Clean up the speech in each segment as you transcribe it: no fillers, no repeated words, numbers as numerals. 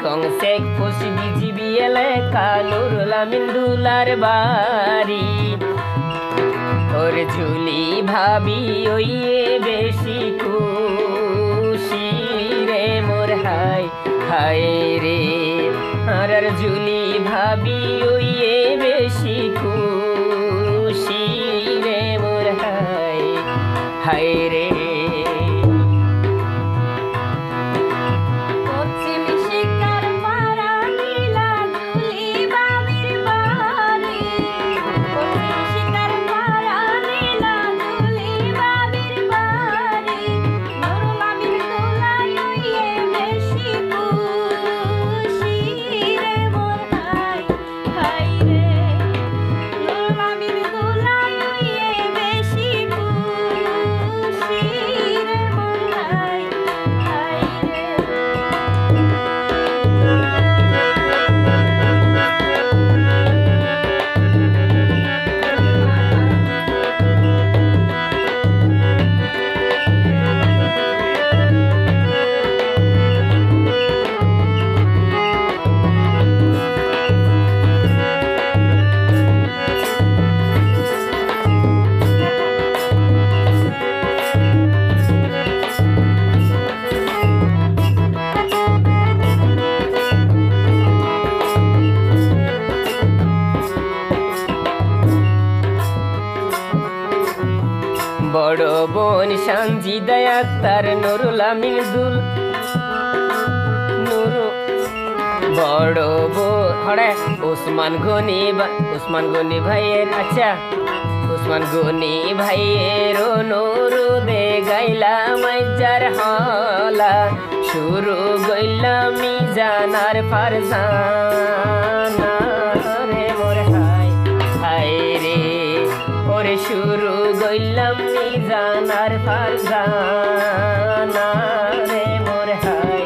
কং শেখ ফসিবি এলাকা নুরুল আমিন দুলার বাড়ি তোর ঝুলি ভাবি ওইয়ে বেশি খুশি রে মোর হাই হাই রে আর ঝুলি ভাবি ওইয়ে বেশি খুশি রে মোর হাই হাই রে বড় বোন সানজিদা আক্তার নুরুল আমিন দুল বড় বোন হড়ে ওসমান গনি ভাইয়ের আচ্ছা ওসমান গনি ভাইয়ের নুরু দে গাইলা মাইজার হলা শুরু গইলাম মিজানার ফারজানা রে মোর হাই হাই রে ওরে শুরু গইলাম মিজানার ফারজানা রে মোর হাই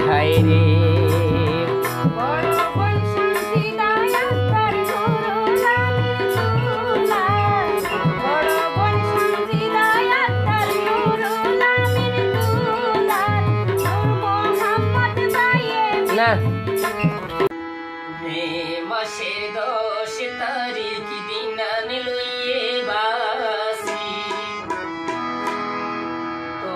হাই রে না মে মাসের 10 তারিখ দিন লইয়ে বাসি তো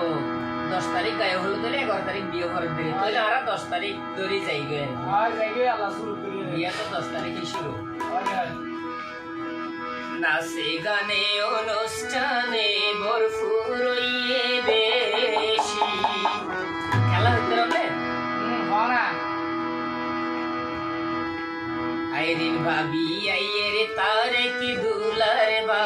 10 তারিখ গায়ে হলো ধরে 11 তারিখ বিয়ে করে দিলে তাহলে আর 10 তারিখ ধরে যাইবে আর যাইবে আল্লাহ শুরু করি বিয়ে তো 10 তারিখে শুরু নাচে গানে অনুষ্ঠানে ভরপুর হইয়ে বেশি খেলা হতে হবে না আইরিন ভাবি আইয়ের তারে কি দুলার বা